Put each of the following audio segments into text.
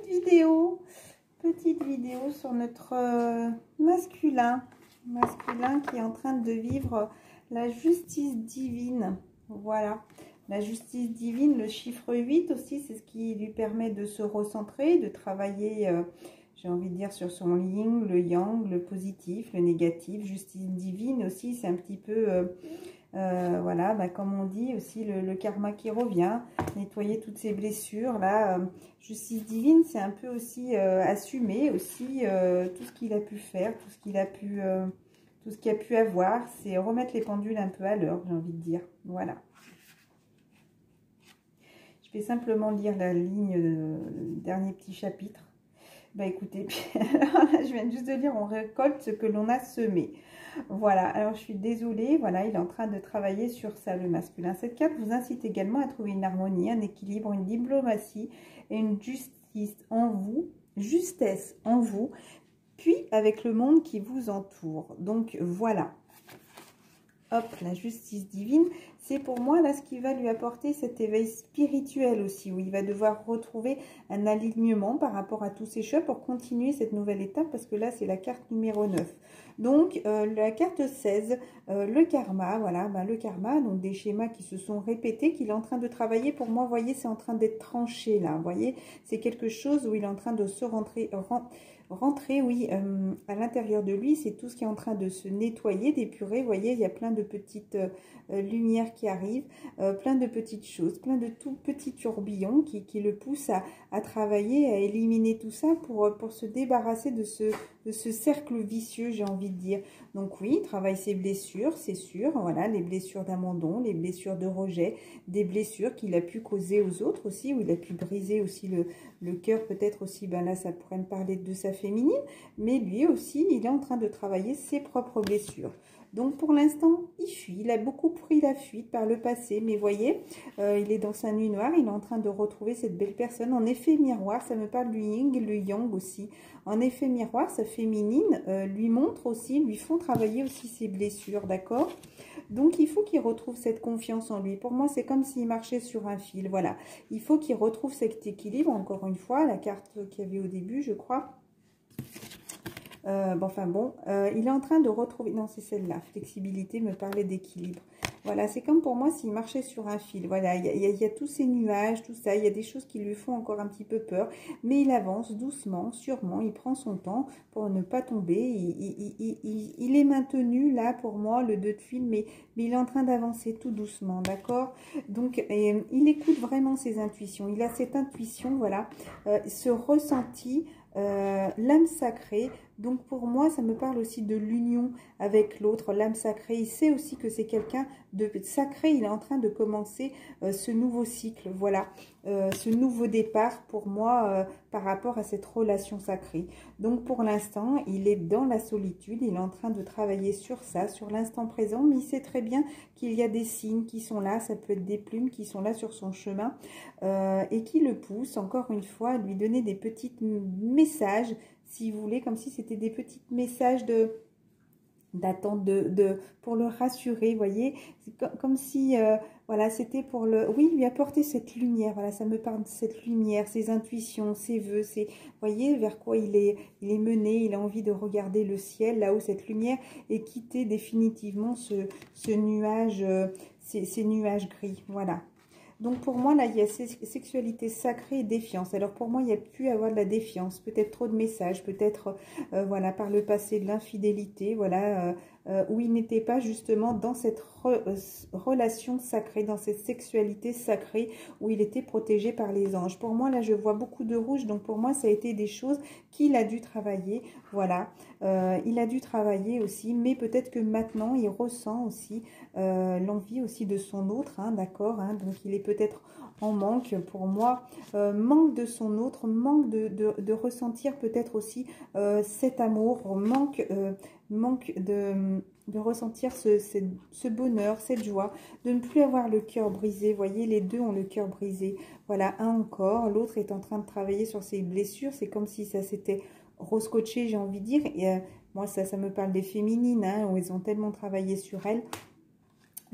petite vidéo sur notre masculin qui est en train de vivre la justice divine. Voilà, la justice divine, le chiffre 8 aussi, c'est ce qui lui permet de se recentrer, de travailler, j'ai envie de dire, sur son yin, le yang, le positif, le négatif. Justice divine aussi, c'est un petit peu... voilà, bah, comme on dit aussi, le karma qui revient, nettoyer toutes ces blessures là. Justice divine, c'est un peu aussi assumer aussi tout ce qu'il a pu faire, tout ce qu'il a pu avoir, c'est remettre les pendules un peu à l'heure, j'ai envie de dire. Voilà, je vais simplement lire la ligne, dernier petit chapitre. Bah écoutez, puis, alors là, je viens juste de lire, on récolte ce que l'on a semé. Voilà, alors je suis désolée, voilà, il est en train de travailler sur ça, le masculin. Cette carte vous incite également à trouver une harmonie, un équilibre, une diplomatie et une justesse en vous, puis avec le monde qui vous entoure. Donc voilà. Hop, la justice divine, c'est pour moi là ce qui va lui apporter cet éveil spirituel aussi, où il va devoir retrouver un alignement par rapport à tous ses choix pour continuer cette nouvelle étape, parce que là c'est la carte numéro 9. Donc la carte 16, le karma, voilà, ben, le karma, donc des schémas qui se sont répétés, qu'il est en train de travailler. Pour moi, vous voyez, c'est en train d'être tranché là, vous voyez, c'est quelque chose où il est en train de se rentrer, oui, à l'intérieur de lui, c'est tout ce qui est en train de se nettoyer, d'épurer. Vous voyez, il y a plein de petites lumières qui arrivent, plein de petites choses, plein de tout petits tourbillons qui le poussent à travailler, à éliminer tout ça pour se débarrasser de ce cercle vicieux, j'ai envie de dire. Donc oui, il travaille ses blessures, c'est sûr, voilà, les blessures d'abandon, les blessures de rejet, des blessures qu'il a pu causer aux autres aussi, où il a pu briser aussi le cœur, peut-être aussi, ben là, ça pourrait me parler de sa féminine, mais lui aussi, il est en train de travailler ses propres blessures. Donc pour l'instant, il fuit. Il a beaucoup pris la fuite par le passé, mais voyez, il est dans sa nuit noire, il est en train de retrouver cette belle personne. En effet miroir, ça me parle du yin et le yang aussi. En effet miroir, sa féminine lui montre aussi, lui font travailler aussi ses blessures, d'accord ? Donc, il faut qu'il retrouve cette confiance en lui. Pour moi, c'est comme s'il marchait sur un fil, voilà. Il faut qu'il retrouve cet équilibre, encore une fois, la carte qu'il y avait au début, je crois. Il est en train de retrouver... Non, c'est celle-là. Flexibilité me parlait d'équilibre. Voilà, c'est comme pour moi s'il marchait sur un fil. Voilà, il y a tous ces nuages, tout ça. Il y a des choses qui lui font encore un petit peu peur. Mais il avance doucement, sûrement. Il prend son temps pour ne pas tomber. Il est maintenu là pour moi, le 2 de fil. Mais il est en train d'avancer tout doucement, d'accord? Donc, il écoute vraiment ses intuitions. Il a cette intuition, voilà, ce ressenti... l'âme sacrée, donc pour moi ça me parle aussi de l'union avec l'autre, l'âme sacrée. Il sait aussi que c'est quelqu'un de sacré, il est en train de commencer ce nouveau cycle, voilà, ce nouveau départ pour moi par rapport à cette relation sacrée. Donc pour l'instant il est dans la solitude, il est en train de travailler sur ça, sur l'instant présent, mais il sait très bien qu'il y a des signes qui sont là, ça peut être des plumes qui sont là sur son chemin et qui le poussent encore une fois à lui donner des petits messages, si vous voulez, comme si c'était des petits messages d'attente pour le rassurer, vous voyez, comme si voilà, c'était pour lui apporter cette lumière. Voilà, ça me parle de cette lumière, ses intuitions, ses vœux, vous voyez vers quoi il est mené. Il a envie de regarder le ciel là-haut, cette lumière, et quitter définitivement ce nuage, ces nuages gris, voilà. Donc pour moi, là, il y a sexualité sacrée et défiance. Alors pour moi, il y a pu avoir de la défiance, peut-être trop de messages, peut-être voilà, par le passé de l'infidélité, voilà, où il n'était pas justement dans cette relation sacrée, dans cette sexualité sacrée, où il était protégé par les anges. Pour moi, là, je vois beaucoup de rouge, donc pour moi, ça a été des choses qu'il a dû travailler, voilà. Il a dû travailler aussi, mais peut-être que maintenant, il ressent aussi l'envie aussi de son autre, hein, d'accord, hein, donc il est peut-être en manque, pour moi, manque de son autre, manque de ressentir peut-être aussi cet amour, manque de ressentir ce bonheur, cette joie, de ne plus avoir le cœur brisé. Vous voyez, les deux ont le cœur brisé. Voilà, un encore, l'autre est en train de travailler sur ses blessures. C'est comme si ça s'était rescotché, j'ai envie de dire. Et moi, ça me parle des féminines, hein, où ils ont tellement travaillé sur elles.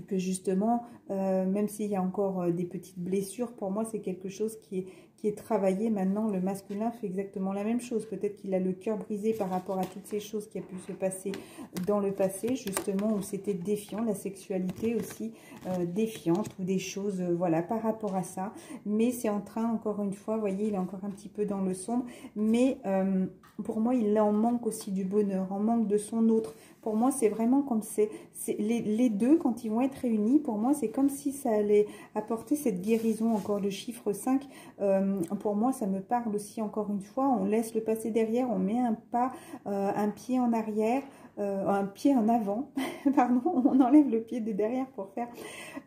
que justement, même s'il y a encore des petites blessures, pour moi, c'est quelque chose qui est travaillé. Maintenant, le masculin fait exactement la même chose. Peut-être qu'il a le cœur brisé par rapport à toutes ces choses qui a pu se passer dans le passé, justement, où c'était défiant, la sexualité aussi défiante, ou des choses, voilà, par rapport à ça. Mais c'est en train, encore une fois, vous voyez, il est encore un petit peu dans le sombre, mais pour moi, il en manque aussi du bonheur, en manque de son autre. Pour moi, c'est vraiment comme les deux, quand ils vont être réunis, pour moi, c'est comme si ça allait apporter cette guérison. Encore le chiffre 5, pour moi, ça me parle aussi, encore une fois, on laisse le passé derrière, on met un pas, un pied en arrière, un pied en avant, pardon, on enlève le pied de derrière pour faire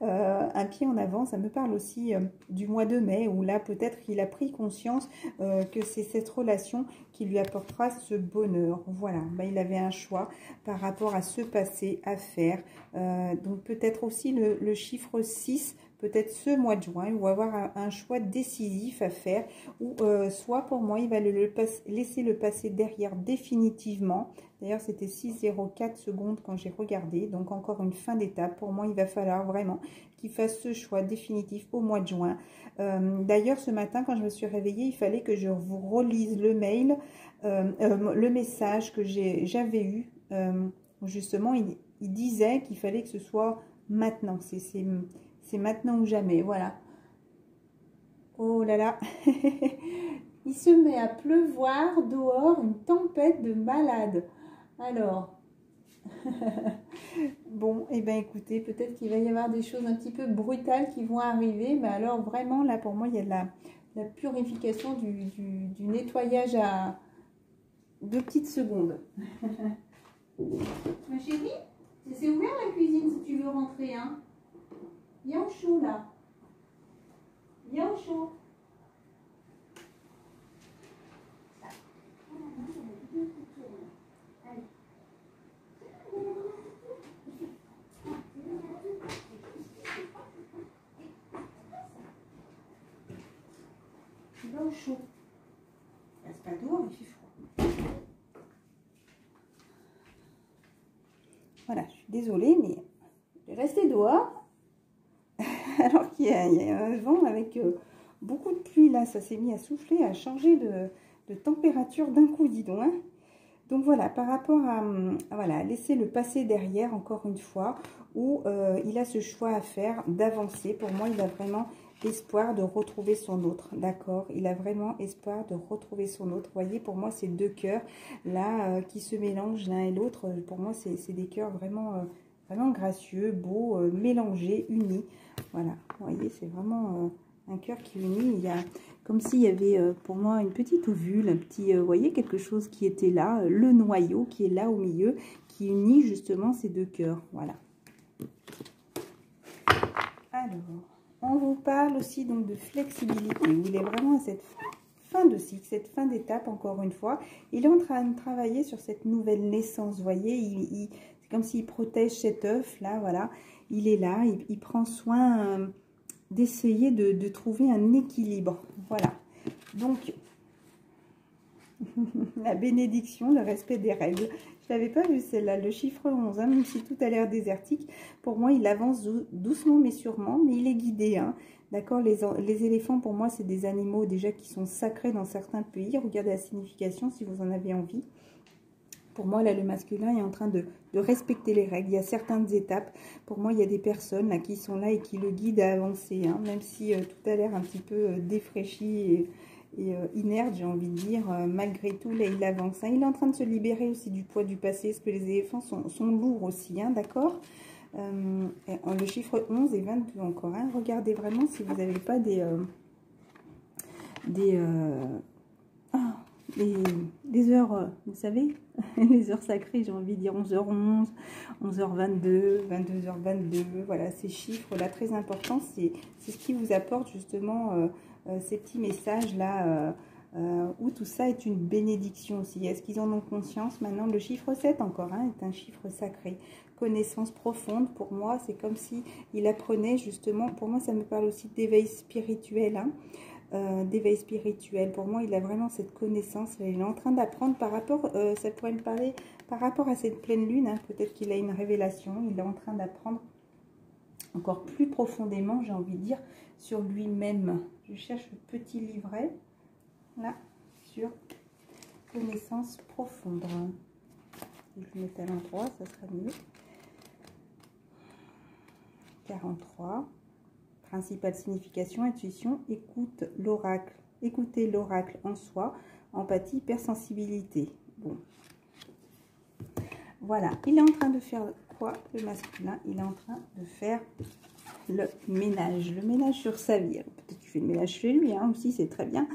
un pied en avant. Ça me parle aussi du mois de mai, où là, peut-être qu'il a pris conscience que c'est cette relation qui lui apportera ce bonheur. Voilà, ben, il avait un choix par rapport à ce passé à faire. Donc peut-être aussi le chiffre 6, peut-être ce mois de juin, il va avoir un choix décisif à faire, ou soit pour moi, il va laisser le passé derrière définitivement. D'ailleurs, c'était 6,04 secondes quand j'ai regardé, donc encore une fin d'étape. Pour moi, il va falloir vraiment qu'il fasse ce choix définitif au mois de juin. D'ailleurs, ce matin, quand je me suis réveillée, il fallait que je vous relise le mail, le message que j'avais eu. Justement, il disait qu'il fallait que ce soit maintenant. C'est maintenant ou jamais, voilà. Oh là là. Il se met à pleuvoir dehors, une tempête de malade. Alors, bon, et bien écoutez, peut-être qu'il va y avoir des choses un petit peu brutales qui vont arriver, mais alors vraiment, là, pour moi, il y a de la purification, du nettoyage à 2 petites secondes. Ma chérie, c'est ouvert la cuisine si tu veux rentrer, hein. Viens au chaud, là. Viens au chaud. Tu vas au chaud. Reste pas dehors, il fait froid. Voilà, je suis désolée, mais je vais rester dehors. Alors qu'il y a un vent avec beaucoup de pluie, là, ça s'est mis à souffler, à changer de température d'un coup, dis donc. Hein. Donc voilà, par rapport à voilà, laisser le passé derrière, encore une fois, où il a ce choix à faire d'avancer. Pour moi, il a vraiment espoir de retrouver son autre, d'accord? Il a vraiment espoir de retrouver son autre. Vous voyez, pour moi, c'est deux cœurs là qui se mélangent l'un et l'autre. Pour moi, c'est des cœurs vraiment, vraiment gracieux, beaux, mélangés, unis. Voilà, vous voyez, c'est vraiment un cœur qui unit. Il y a comme s'il y avait pour moi une petite ovule, un petit, vous voyez, quelque chose qui était là, le noyau qui est là au milieu, qui unit justement ces deux cœurs. Voilà. Alors, on vous parle aussi donc de flexibilité, où il est vraiment à cette fin de cycle, cette fin d'étape, encore une fois. Il est en train de travailler sur cette nouvelle naissance, vous voyez, c'est comme s'il protège cet œuf, là, voilà. Il est là, il prend soin d'essayer de trouver un équilibre, voilà. Donc, la bénédiction, le respect des règles. Je n'avais pas vu celle-là, le chiffre 11, hein, même si tout a l'air désertique. Pour moi, il avance doucement mais sûrement, mais il est guidé. Hein. D'accord, les éléphants, pour moi, c'est des animaux déjà qui sont sacrés dans certains pays. Regardez la signification si vous en avez envie. Pour moi, là, le masculin est en train de respecter les règles. Il y a certaines étapes. Pour moi, il y a des personnes là, qui sont là et qui le guident à avancer. Hein, même si tout a l'air un petit peu défraîchi et inerte, j'ai envie de dire, malgré tout, là, il avance. Hein. Il est en train de se libérer aussi du poids du passé, parce que les éléphants sont lourds aussi, hein, d'accord. Le chiffre 11 et 22 encore. Hein. Regardez vraiment si vous n'avez pas les heures, vous savez, les heures sacrées, j'ai envie de dire 11h11, 11h22, 22h22, voilà, ces chiffres-là très importants, c'est ce qui vous apporte justement ces petits messages-là, où tout ça est une bénédiction aussi. Est-ce qu'ils en ont conscience? Maintenant, le chiffre 7 encore, hein, est un chiffre sacré. Connaissance profonde, pour moi, c'est comme si il apprenait justement, pour moi, ça me parle aussi d'éveil spirituel, hein. D'éveil spirituel. Pour moi, il a vraiment cette connaissance. Il est en train d'apprendre par rapport, ça pourrait me parler par rapport à cette pleine lune. Hein, peut-être qu'il a une révélation. Il est en train d'apprendre encore plus profondément, j'ai envie de dire, sur lui-même. Je cherche le petit livret, là, sur connaissance profonde. Si je le mets à l'endroit, ça sera mieux. 43. Principale signification, intuition, écoute l'oracle. Écoutez l'oracle en soi, empathie, hypersensibilité. Bon. Voilà, il est en train de faire quoi, le masculin? Il est en train de faire le ménage sur sa vie. Peut-être qu'il fait le ménage chez lui, hein, aussi, c'est très bien.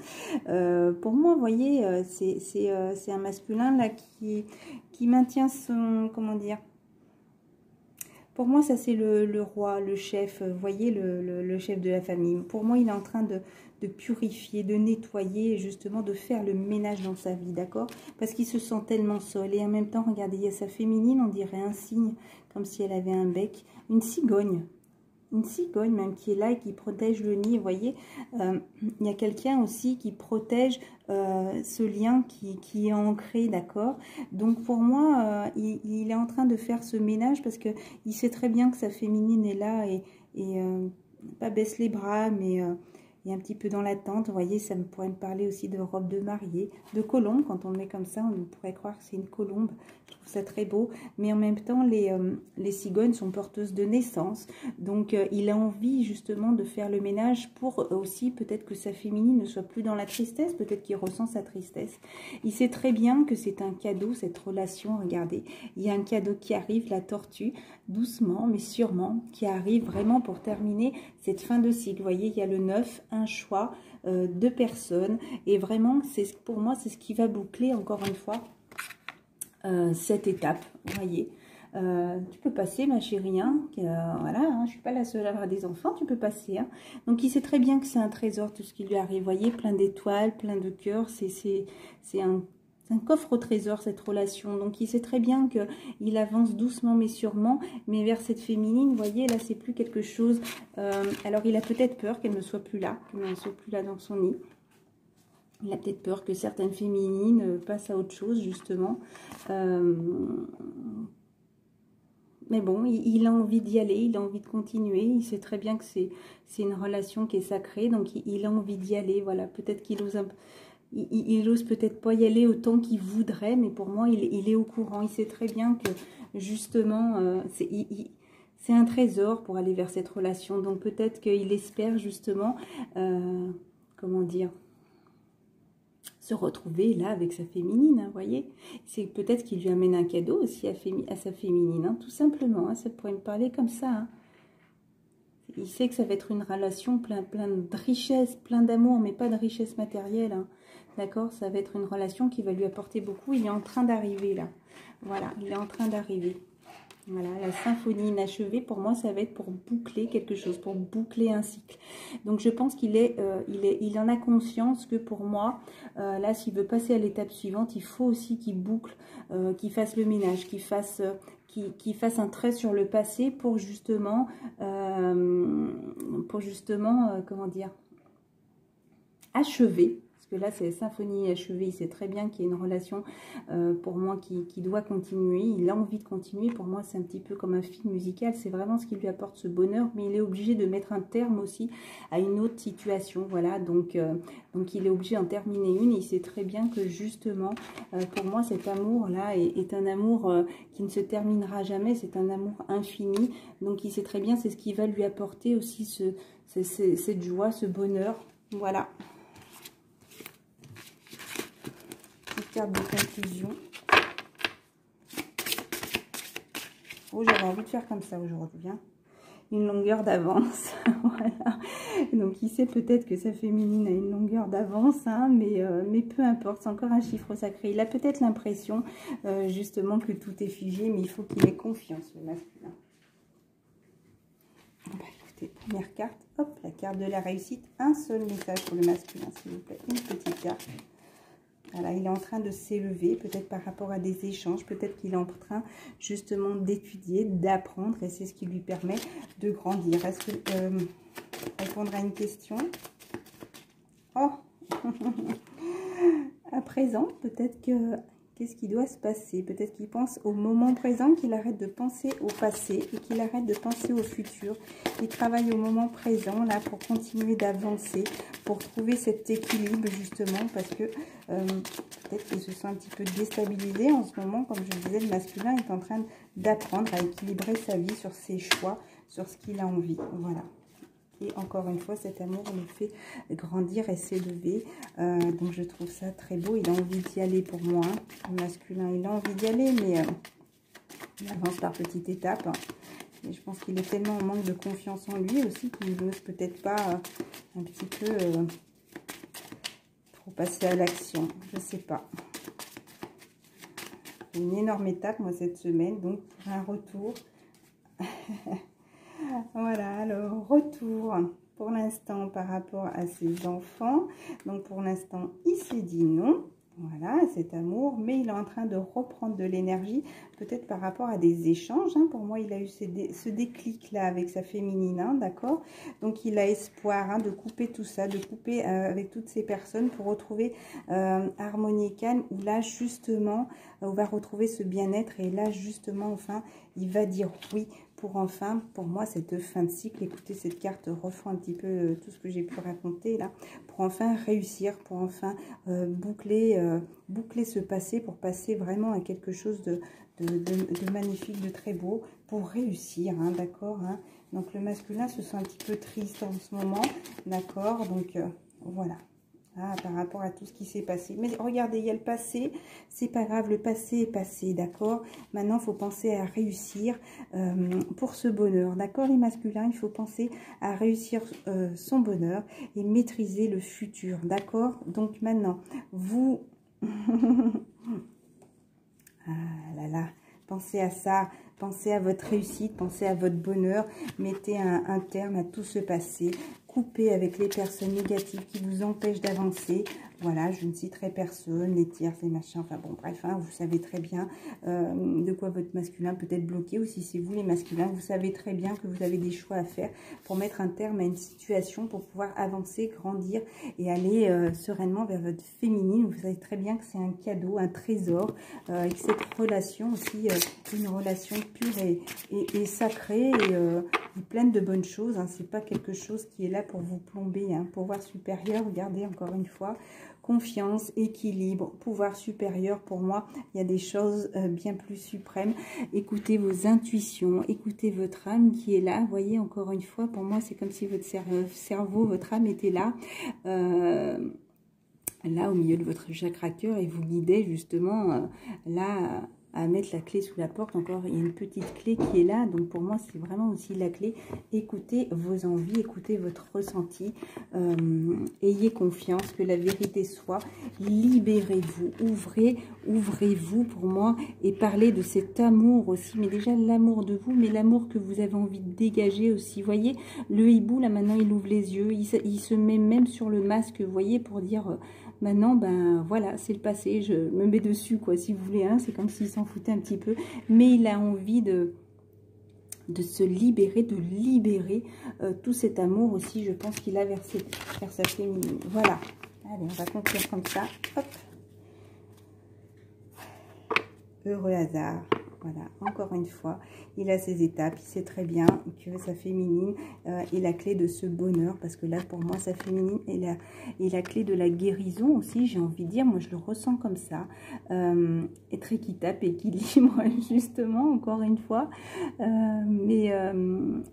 Pour moi, vous voyez, c'est un masculin là qui maintient son, comment dire, pour moi, ça c'est le roi, le chef, vous voyez, le chef de la famille. Pour moi, il est en train de purifier, de nettoyer, et justement de faire le ménage dans sa vie, d'accord? Parce qu'il se sent tellement seul. Et en même temps, regardez, il y a sa féminine, on dirait un cygne, comme si elle avait un bec. Une cigogne même qui est là et qui protège le nid. Vous voyez, il y a quelqu'un aussi qui protège ce lien qui est ancré, d'accord? Donc pour moi, il est en train de faire ce ménage parce que il sait très bien que sa féminine est là et pas baisse les bras, mais est un petit peu dans l'attente. Vous voyez, ça pourrait me parler aussi de robe de mariée, de colombe. Quand on le met comme ça, on pourrait croire que c'est une colombe. Je trouve ça très beau. Mais en même temps, les cigognes sont porteuses de naissance. Donc, il a envie justement de faire le ménage pour aussi peut-être que sa féminine ne soit plus dans la tristesse. Peut-être qu'il ressent sa tristesse. Il sait très bien que c'est un cadeau, cette relation. Regardez, il y a un cadeau qui arrive, la tortue, doucement mais sûrement, qui arrive vraiment pour terminer cette fin de cycle. Vous voyez, il y a le 9, un choix, deux personnes. Et vraiment, pour moi, c'est ce qui va boucler, encore une fois, cette étape. Vous voyez, tu peux passer, ma chérie, hein, voilà, hein, je suis pas la seule à avoir des enfants, tu peux passer, hein. Donc il sait très bien que c'est un trésor tout ce qui lui arrive, vous voyez, plein d'étoiles, plein de cœurs, c'est un coffre au trésor, cette relation. Donc il sait très bien qu'il avance doucement mais sûrement, mais vers cette féminine, vous voyez, là c'est plus quelque chose, alors il a peut-être peur qu'elle ne soit plus là, qu'elle ne soit plus là dans son nid. Il a peut-être peur que certaines féminines passent à autre chose, justement. Mais bon, il a envie d'y aller, il a envie de continuer. Il sait très bien que c'est une relation qui est sacrée, donc il a envie d'y aller. Voilà, peut-être qu'il ose il ose peut-être pas y aller autant qu'il voudrait, mais pour moi, il est au courant. Il sait très bien que, justement, c'est un trésor pour aller vers cette relation. Donc peut-être qu'il espère, justement, comment dire, se retrouver là avec sa féminine, hein, voyez. C'est peut-être qu'il lui amène un cadeau aussi à sa féminine, hein, tout simplement. Hein, ça pourrait me parler comme ça. Hein. Il sait que ça va être une relation plein de richesse, plein d'amour, mais pas de richesse matérielle. Hein. D'accord? Ça va être une relation qui va lui apporter beaucoup. Il est en train d'arriver là. Voilà, il est en train d'arriver. Voilà, la symphonie inachevée, pour moi, ça va être pour boucler quelque chose, pour boucler un cycle. Donc, je pense qu'il il en a conscience que pour moi, là, s'il veut passer à l'étape suivante, il faut aussi qu'il boucle, qu'il fasse le ménage, qu'il fasse un trait sur le passé pour justement, comment dire, achever. Parce que là, c'est symphonie achevée. Il sait très bien qu'il y a une relation, pour moi, qui doit continuer. Il a envie de continuer. Pour moi, c'est un petit peu comme un film musical. C'est vraiment ce qui lui apporte ce bonheur. Mais il est obligé de mettre un terme aussi à une autre situation. Voilà, donc il est obligé d'en terminer une. Et il sait très bien que, justement, pour moi, cet amour-là est un amour qui ne se terminera jamais. C'est un amour infini. Donc, il sait très bien, c'est ce qui va lui apporter aussi cette joie, ce bonheur. Voilà. Carte de conclusion. Oh, j'avais envie de faire comme ça aujourd'hui. Hein. Une longueur d'avance. Voilà. Donc, il sait peut-être que sa féminine a une longueur d'avance, hein, mais peu importe, c'est encore un chiffre sacré. Il a peut-être l'impression, justement, que tout est figé, mais il faut qu'il ait confiance, le masculin. Bah, écoutez, première carte, hop, la carte de la réussite. Un seul message pour le masculin, s'il vous plaît. Une petite carte. Voilà, il est en train de s'élever, peut-être par rapport à des échanges, peut-être qu'il est en train justement d'étudier, d'apprendre, et c'est ce qui lui permet de grandir. Est-ce que répondre à une question? Oh, à présent, peut-être Qu'est-ce qui doit se passer? Peut-être qu'il pense au moment présent, qu'il arrête de penser au passé et qu'il arrête de penser au futur. Il travaille au moment présent, là, pour continuer d'avancer, pour trouver cet équilibre, justement, parce que peut-être qu'il se sent un petit peu déstabilisé en ce moment. Comme je disais, le masculin est en train d'apprendre à équilibrer sa vie sur ses choix, sur ce qu'il a envie. Voilà. Et encore une fois, cet amour le fait grandir et s'élever. Donc, je trouve ça très beau. Il a envie d'y aller pour moi. Le masculin, il a envie d'y aller, mais il avance par petites étapes. Et je pense qu'il est tellement en manque de confiance en lui aussi qu'il n'ose peut-être pas un petit peu trop passer à l'action. Je ne sais pas. Une énorme étape, moi, cette semaine. Donc, pour un retour... Voilà, alors retour pour l'instant par rapport à ses enfants. Donc pour l'instant, il s'est dit non. Voilà, cet amour, mais il est en train de reprendre de l'énergie, peut-être par rapport à des échanges. Hein. Pour moi, il a eu ce déclic-là avec sa féminine, hein, d'accord? Donc, il a espoir de couper tout ça, de couper avec toutes ces personnes pour retrouver harmonie et calme, où là, justement, on va retrouver ce bien-être. Et là, justement, enfin, il va dire oui pour enfin, pour moi, cette fin de cycle. Écoutez, cette carte refait un petit peu tout ce que j'ai pu raconter là, pour enfin réussir, pour enfin boucler ce passé, pour passer vraiment à quelque chose de magnifique, de très beau, pour réussir, hein, d'accord, hein. Donc le masculin se sent un petit peu triste en ce moment, d'accord, donc voilà. Ah, par rapport à tout ce qui s'est passé. Mais regardez, il y a le passé, c'est pas grave, le passé est passé, d'accord? Maintenant, il faut penser à réussir pour ce bonheur, d'accord les masculins? Il faut penser à réussir son bonheur et maîtriser le futur, d'accord? Donc maintenant, vous... ah là là, pensez à ça, pensez à votre réussite, pensez à votre bonheur, mettez un terme à tout ce passé. Coupez avec les personnes négatives qui vous empêchent d'avancer. Voilà, je ne citerai personne, les tierces, les machins, enfin bon, bref, hein, vous savez très bien de quoi votre masculin peut être bloqué, ou si c'est vous les masculins, vous savez très bien que vous avez des choix à faire pour mettre un terme à une situation, pour pouvoir avancer, grandir et aller sereinement vers votre féminine. Vous savez très bien que c'est un cadeau, un trésor, et que cette relation aussi, une relation pure et sacrée et pleine de bonnes choses, hein. C'est pas quelque chose qui est là pour vous plomber, hein. Pouvoir supérieur, regardez encore une fois, confiance, équilibre, pouvoir supérieur. Pour moi, il y a des choses bien plus suprêmes. Écoutez vos intuitions, écoutez votre âme qui est là. Vous voyez, encore une fois, pour moi, c'est comme si votre cerveau, votre âme était là. Là, au milieu de votre chakra cœur, et vous guidez justement là à mettre la clé sous la porte. Encore, il y a une petite clé qui est là. Donc, pour moi, c'est vraiment aussi la clé. Écoutez vos envies, écoutez votre ressenti. Ayez confiance, que la vérité soit. Libérez-vous, ouvrez-vous pour moi. Et parlez de cet amour aussi. Mais déjà, l'amour de vous, mais l'amour que vous avez envie de dégager aussi. Vous voyez, le hibou, là, maintenant, il ouvre les yeux. Il se met même sur le masque, vous voyez, pour dire... Maintenant, ben voilà, c'est le passé, je me mets dessus, quoi, si vous voulez, hein, c'est comme s'il s'en foutait un petit peu, mais il a envie de se libérer, de libérer tout cet amour aussi, je pense qu'il a vers sa féminine. Voilà, allez, on va conclure comme ça, hop. Heureux hasard. Voilà, encore une fois, il a ses étapes, il sait très bien que sa féminine est la clé de ce bonheur, parce que là, pour moi, sa féminine est la clé de la guérison aussi, j'ai envie de dire, moi je le ressens comme ça, être équitable, équilibre, justement, encore une fois, mais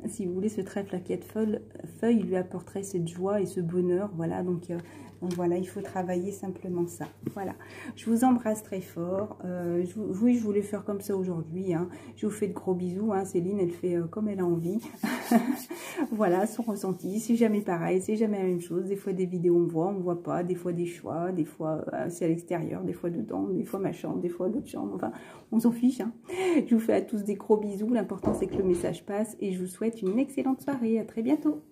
si vous voulez, ce trèfle à 4 feuilles lui apporterait cette joie et ce bonheur, voilà, donc voilà, il faut travailler simplement ça. Voilà, je vous embrasse très fort. Oui, je voulais faire comme ça aujourd'hui. Hein. Je vous fais de gros bisous. Hein. Céline, elle fait comme elle a envie. Voilà, son ressenti. C'est jamais pareil, c'est jamais la même chose. Des fois, des vidéos, on me voit pas. Des fois, des choix. Des fois, c'est à l'extérieur. Des fois, dedans. Des fois, ma chambre. Des fois, l'autre chambre. Enfin, on s'en fiche. Hein. Je vous fais à tous des gros bisous. L'important, c'est que le message passe. Et je vous souhaite une excellente soirée. À très bientôt.